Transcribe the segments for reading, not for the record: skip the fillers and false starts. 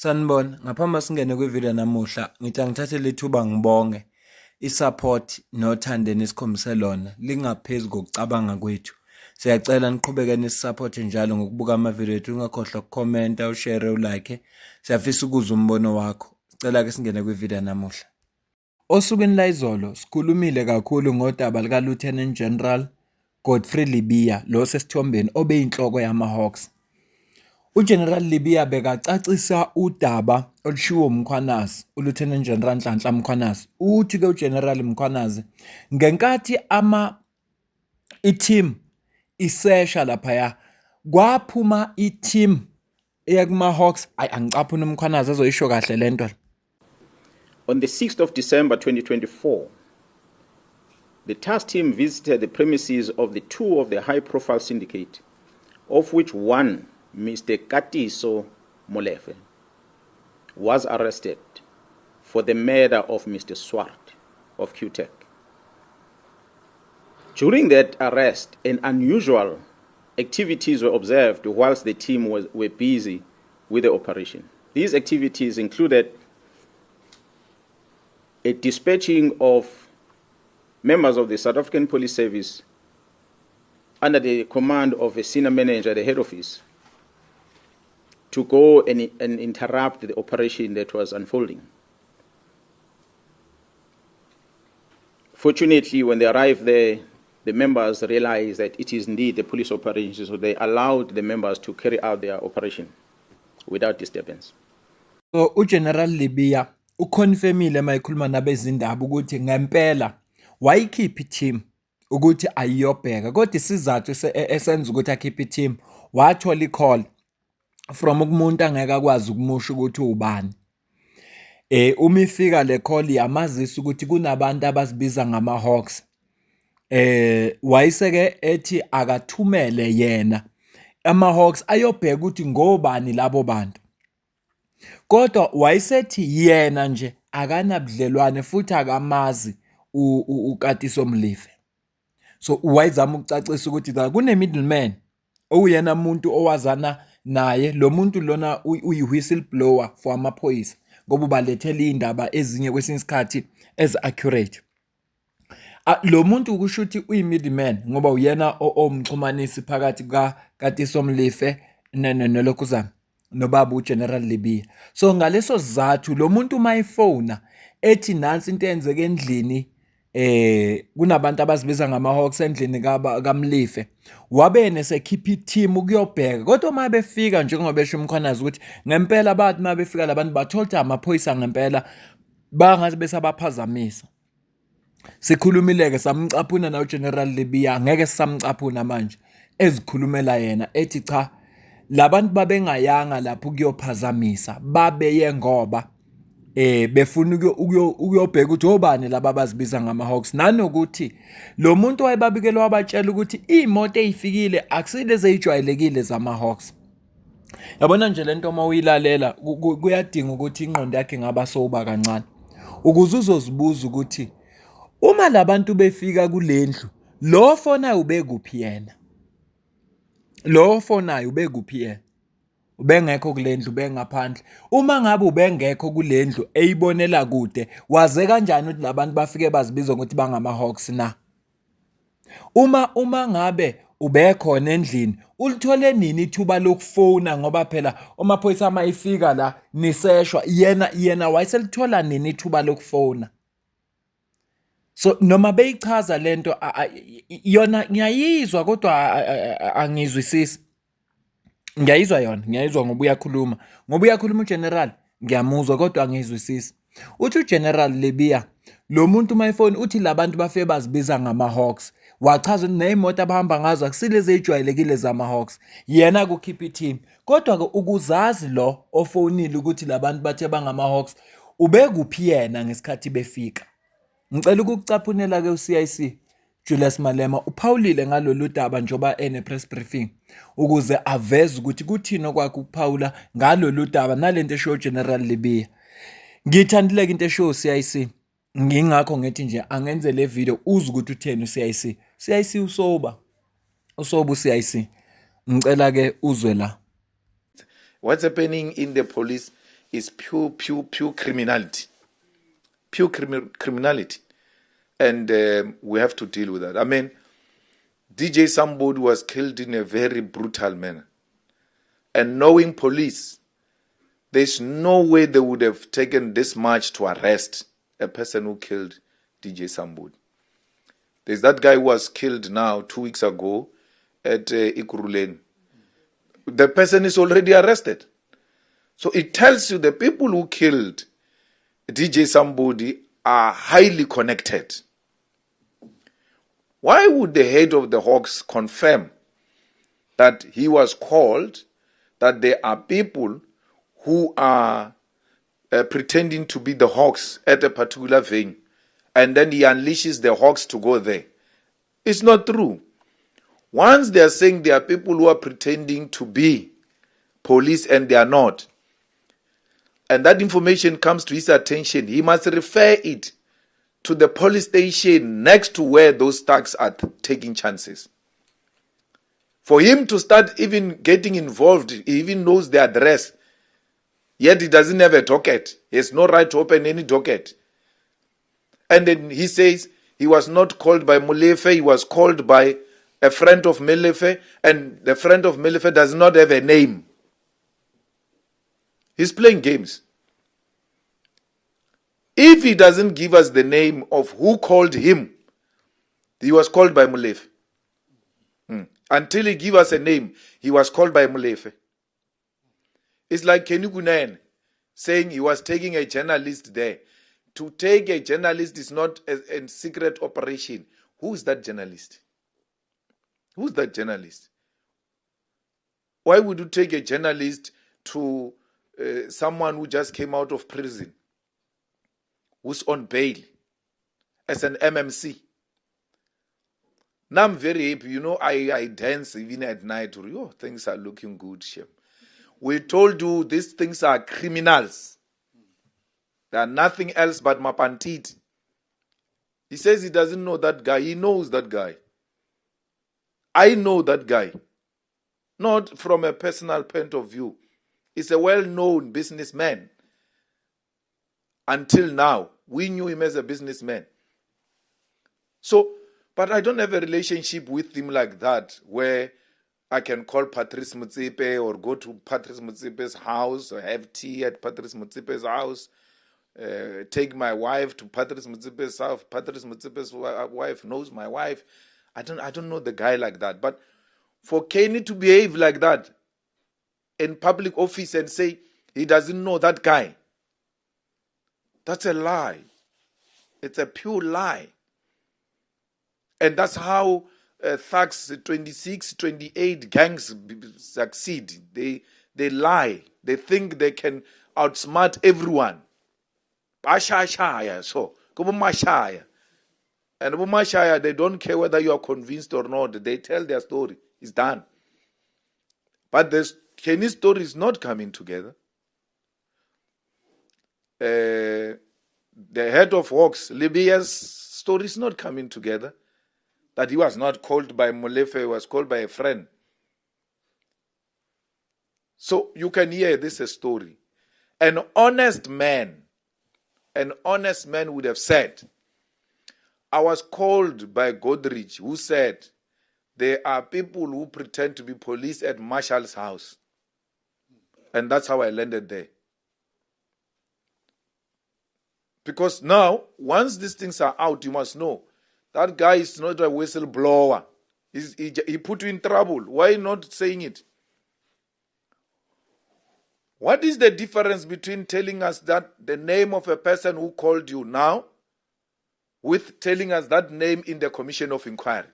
Sanibona, ngaphambi singene kwivideo namuhla, ngithi angithathe lethuba ngibonge isupport nothando enikhombise lona lingaphezu kokucabanga kwethu. Siyacela niqhubeke nisisupport njalo ngokubuka amavideo ethu, ungakhohlwa ukukhomenta, ushare, ulike. Siyafisa ukuzwa umbono wakho. Sicela ke singene kwivideo namuhla. Osukwini la izolo sikhulumile kakhulu ngodaba lika Lieutenant General Godfrey Lebeya, lo sesithombeni obeyinhloko yama-Hawks. uGeneral Lebeya bekacacisa udaba olushiwo uMkhwanazi, uLieutenant General Nhlanhla Mkhwanazi. Uthi ke uGeneral Mkhwanazi ngenkathi i-team isesha laphaya kwaphuma i-team eyakuma-Hawks. Angicaphuna uMkhwanazi azoyisho kahle lento. On the 6th of December 2024, the task team visited the premises of the two of the high-profile syndicate, of which one, Mr. Katiso Molefe, was arrested for the murder of Mr. Swart of QTech. During that arrest, unusual activities were observed whilst the team were busy with the operation. These activities included a dispatching of members of the South African Police Service under the command of a senior manager at the head office to go and interrupt the operation that was unfolding. Fortunately, when they arrived there, the members realized that it is indeed a police operation, so they allowed the members to carry out their operation without disturbance. So uGeneral Lebeya uconfirmile mayikhuluma nabezindaba ukuthi ngempela wayikhipha i-team ukuthi ayiyobheka, kodwa isizathu esenza ukuthi akhiphe i-team, wathola i-call from umuntu angeke akwazi ukumusha ukuthi ubani. Uma ifika le call yamazisa ukuthi kunabantu abazibiza ngama-Hawks. Wayiseke ethi akathumele yena ama-Hawks ayobheka ukuthi ngobani labo bantu. Kodwa wayesethi yena nje akanabudlelwane futhi akamazi uKatiso Molefe. So wayezama ukucacisa ukuthi kune-middleman oyena muntu owazana naye, lo muntu lona uyi-whistleblower for amaphoyisa ngoba ubalethela iy'ndaba ezinye kwesinye isikhathi ezi-accurate. Lo muntu ukusho ukuthi uyi-middleman ngoba uyena omxhumanisi phakathi kukaKatiso Molefe nolokhuzana nobaba uGeneral Lebeya. So ngaleso sizathu lo muntu mayifona ethi nansi into eyenzeke endlini, kunabantu abazibiza ngama-Hawks endlini kaMolefe, wabe nesekhipha i-team ukuyobheka. Kodwa uma befika njengoba besho uMkhwanazi ukuthi ngempela bathi uma befika labantu bathola amaphoyisa ngempela bangathi besabaphazamisa. Sikhulumile-ke samcaphuna na uGeneral Lebeya, ngeke sisamcaphuna manje, ezikhulumela yena ethi cha, labantu babengayanga lapho kuyophazamisa, babeye ngoba befuna ukuyobheka ukuthi obani laba abazibiza ngama-Hawks, nanokuthi lo muntu wayebabikela wabatshela ukuthi iy'moto ey'fikile akusile ey'jwayelekile zama-Hawks. Yabona nje lento uma uyilalela kuyadinga ukuthi ingqondo yakhe ngaba soba kancane ukuze uzozibuza ukuthi uma labantu befika kulendlu, lo fonayo ubekuphi yena? Lo fonayo ubekuphi yena? Ubengekho kulendlu, ubengaphandle. Uma ngabe ubengekho kulendlu eyibonela kude, waze kanjani ukuthi labantu bafike bazibiza ukuthi bangama-Hawks na? Uma ngabe ubekhona endlini, ulithole nini ithuba lokufona ngoba phela amaphoyisa ama ifika la niseshwa, yena wayeselithola nini ithuba lokufona? So noma beyichaza lento yona ngiyayizwa kodwa angizwisisi. Ngiyayizwa yona, ngiyayizwa ngoba uyakhuluma uGeneral, ngiyamuzwa kodwa angizwisisi. Uthi uGeneral Lebeya lo muntu mayifoni uthi labantu bafike bazibiza ngama-Hawks, wachaza ukuthi ney'moto abahamba ngazo akusilezi ey'jwayelekile zama-Hawks, yena kukhipha i-team. Kodwa-ke ukuzazi lo ofonile ukuthi labantu bathe bangama-Hawks ubekuphi yena ngesikhathi befika. Ngicela ukukucaphunela-ke u-CIC Julius Malema uphawulile ngalolu daba njengoba ene-press briefing ukuze aveze ukuthi kuthini okwakhe ukuphawula ngalolu daba nalento esho uGeneral Lebeya. Ngiyithandile into esho u-CIC, ngingakho ngithi nje angenze le video uzwe ukuthi utheni u-CIC. CIC usoba u-CIC. Ngicela ke uzwe la. What's happening in the police is pure criminality. Pure criminality. And we have to deal with that. I mean, DJ Somebody was killed in a very brutal manner. And knowing police, there's no way they would have taken this much to arrest a person who killed DJ Somebody. There's that guy who was killed now 2 weeks ago at Ikuruleni. The person is already arrested. So it tells you the people who killed DJ Somebody are highly connected. Why would the head of the Hawks confirm that he was called, that there are people who are pretending to be the Hawks at a particular venue, and then he unleashes the Hawks to go there? It's not true. Once they are saying there are people who are pretending to be police and they are not, and that information comes to his attention, he must refer it to the police station next to where those thugs are taking chances. For him to start even getting involved, he even knows the address, yet he doesn't have a docket. He has no right to open any docket. And then he says he was not called by Molefe, he was called by a friend of Molefe, and the friend of Molefe does not have a name. He's playing games. If he doesn't give us the name of who called him, he was called by Molefe. Until he give us a name, he was called by Molefe. It's like Kunene saying he was taking a journalist there. To take a journalist is not a secret operation. Who is that journalist? Who's that journalist? Why would you take a journalist to someone who just came out of prison, who's on bail, as an MMC? Now I'm very happy. You know, I dance even at night. Oh, things are looking good, Shem. We told you these things are criminals. They are nothing else but Mapantiti. He says he doesn't know that guy. He knows that guy. I know that guy. Not from a personal point of view. He's a well-known businessman. Until now, we knew him as a businessman. So, but I don't have a relationship with him like that, where I can call Patrice Motsepe or go to Patrice Motsepe's house or have tea at Patrice Motsepe's house, take my wife to Patrice Motsepe's house. Patrice Motsepe's wife knows my wife. I don't know the guy like that. But for Kenny to behave like that in public office and say he doesn't know that guy, that's a lie. It's a pure lie. And that's how thugs, 26, 28 gangs succeed. They lie. They think they can outsmart everyone. So, and Mashaya, they don't care whether you are convinced or not. They tell their story. It's done. But Kenny's story is not coming together. The head of Hawks, Lebeya's story is not coming together. That he was not called by Molefe, he was called by a friend. So you can hear this story. An honest man would have said, I was called by Godrich, who said, there are people who pretend to be police at Marshall's house. And that's how I landed there. Because now, once these things are out, you must know, that guy is not a whistleblower. He put you in trouble. Why not saying it? What is the difference between telling us that the name of a person who called you now with telling us that name in the commission of inquiry?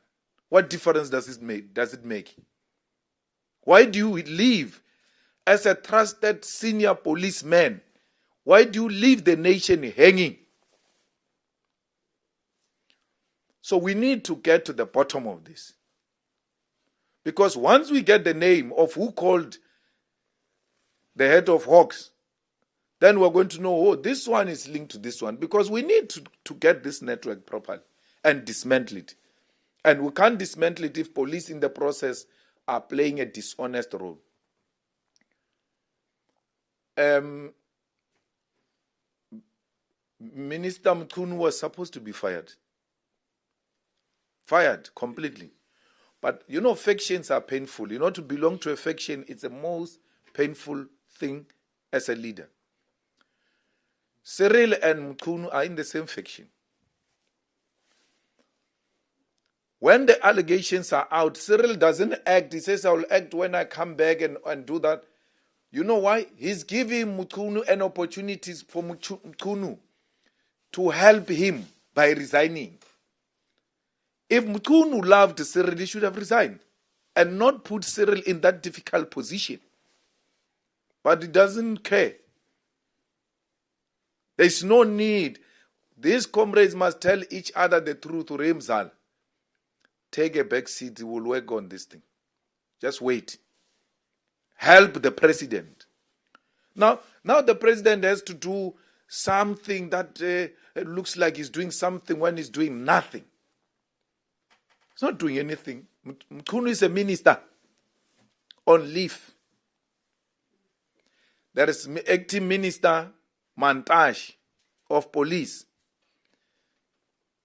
What difference does it make? Why do you leave as a trusted senior policeman? Why do you leave the nation hanging? So we need to get to the bottom of this. Because once we get the name of who called the head of Hawks, then we're going to know, oh, this one is linked to this one. Because we need to get this network properly and dismantle it. And we can't dismantle it if police in the process are playing a dishonest role. Minister Mkhunu was supposed to be fired. Fired completely. But you know, factions are painful. You know, to belong to a faction, it's the most painful thing as a leader. Cyril and Mkhunu are in the same faction. When the allegations are out, Cyril doesn't act. He says, I will act when I come back and do that. You know why? He's giving Mkhunu an opportunity for Mkhunu to help him by resigning. If Mkhunu loved Cyril, he should have resigned and not put Cyril in that difficult position. But he doesn't care. There's no need. These comrades must tell each other the truth. Remzal, take a back seat. We'll work on this thing. Just wait. Help the president. Now the president has to do something that looks like he's doing something when he's doing nothing. He's not doing anything. Mkhunu is a minister on leave. There is acting minister Mantash of police.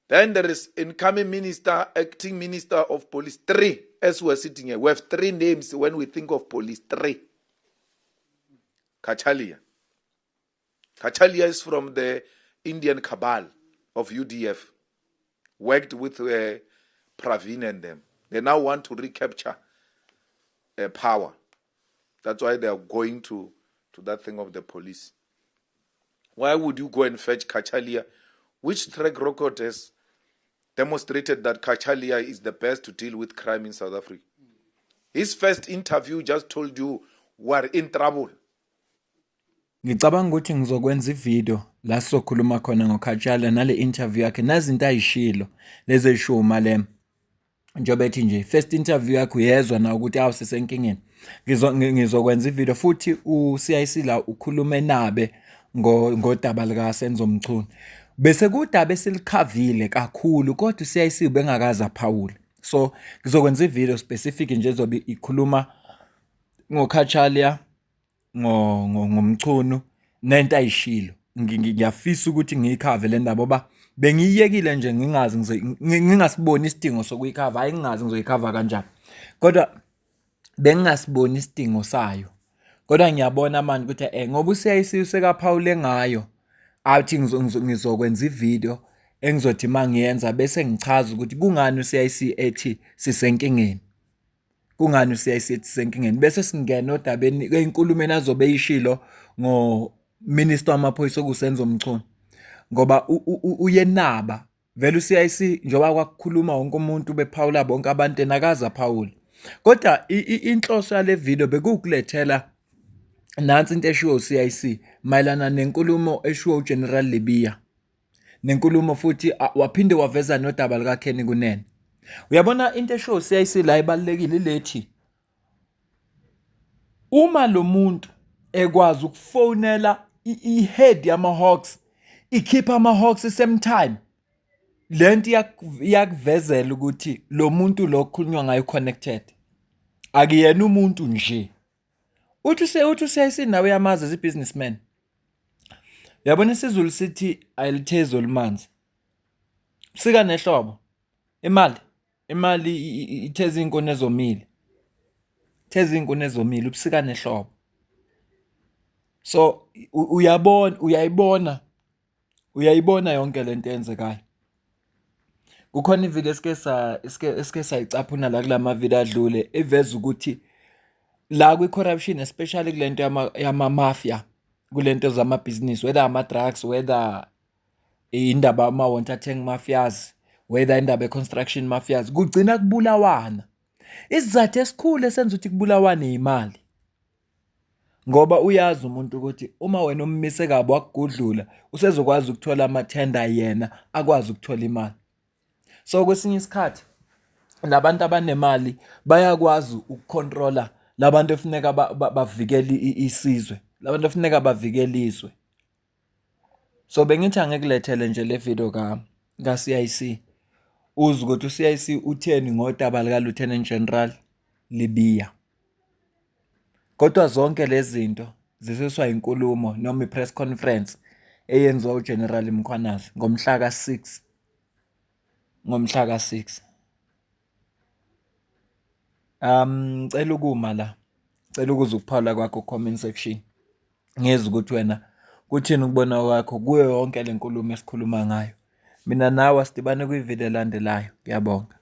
Then there is incoming minister, acting minister of police. 3, as we are sitting here. We have 3 names when we think of police. 3. Kachalia. Kachalia is from the Indian cabal of UDF. Worked with Praveen and them. They now want to recapture power. That's why they are going to that thing of the police. Why would you go and fetch Kachalia? Which track record has demonstrated that Kachalia is the best to deal with crime in South Africa? His first interview just told you we're in trouble. Ngicabanga ukuthi ngizokwenza ivideo la sizokhuluma khona ngoKhatshala nale interview yakhe nazinto ayishilo lezi eshow Malema. Njobe ethi nje first interview yakhe uyezwa na ukuthi awusesenkingeni. Ngizokwenza ivideo futhi uCIC la ukhulume nabe ngodaba lika Senzo Mchunu. Bese kudaba esilikhavile kakhulu kodwa uCIC ubengakaza Paul. So ngizokwenza ivideo specific nje ezobe ikhuluma ngoKhatshala ngomchunu nento ayishilo. Ngiyafisa ukuthi ngiyikhave le ndaba ngoba bengiyekile nje ngingasiboni isidingo sokuyikhava. Hayi ngingazi ngizoyikhava kanjani. Kodwa bengingasiboni isidingo sayo. Kodwa ngiyabona manje ukuthi ngoba uCIC usekaphawule ngayo athi ngizokwenza ivideo engizothi mangiyenza bese ngichaza ukuthi kungani uCIC ethi sisenkingeni. Kungani uCIC ethi sisenkingeni bese singena odabeni einkulumeni azobe eyishilo ngominister wamaphoyisa okusenzo Mchunu. Ngoba uyenaba vele uCIC njoba kwakukhuluma wonke umuntu bephawula bonke abantu enakaza Paul. Kodwa inhloso yale video bekukulethela nansi into eshiwo uCIC mayelana nenkulumo eshiwo uGeneral Lebeya. Nenkulumo futhi waphinde waveza nodaba lika Kunene. Uyabona into eshiwo uCIC la ibalekile lethi uma lo muntu ekwazi ukufonela ihead yamaHawks ikhipha amaHawks same time lento iyakuvezela ukuthi lo muntu lo khulunywa ngayo connected akuyena umuntu nje. Uthi uCIC nawe yamazi as businessman. Yabona isiZulu sithi ayilithezi olumanzi. Sika nehlobo. Imali itheza inkuni ezomile. Theza inkuni ezomile ubusika nehlobo. So uyayibona yonke lento eyenzekayo. Kukhona ivideo esike sayicaphuna la kulama video adlule eveza ukuthi la kwi-corruption especially kulento yama-mafia kulento zama-business whether ama-drugs whether indaba ama-wantateng mafias whether indaba e-construction mafias kugcina kubulawana. Isizathu esikhulu esenza ukuthi kubulawane imali ngoba uyazi umuntu ukuthi uma wena ummise kabi wakugudlula usezokwazi ukuthola amathenda yena akwazi ukuthola imali. So kwesinye isikhathi labantu abanemali bayakwazi ukukontrola labantu efuneka bavikele isizwe, labantu efuneka bavikele izwe. So bengithi angekulethele nje le video kaCIC uzwe ukuthi uCIC utheni ngodaba lika Lieutenant General Lebeya. Kodwa zonke lezi zinto ziseswa inkulumo noma ipress conference eyenziwa uGeneral Mkhwanazi ngomhla ka-6 ngomhla ka-6. Ngicela ukuma la, ngicela ukuza ukuphawula kwakho comment section ngezwe ukuthi wena kuthini ukubona kwakho kuyo yonke le nkulumo esikhuluma ngayo. Mina nawe asidibane kwividiyo elandelayo. Ngiyabonga.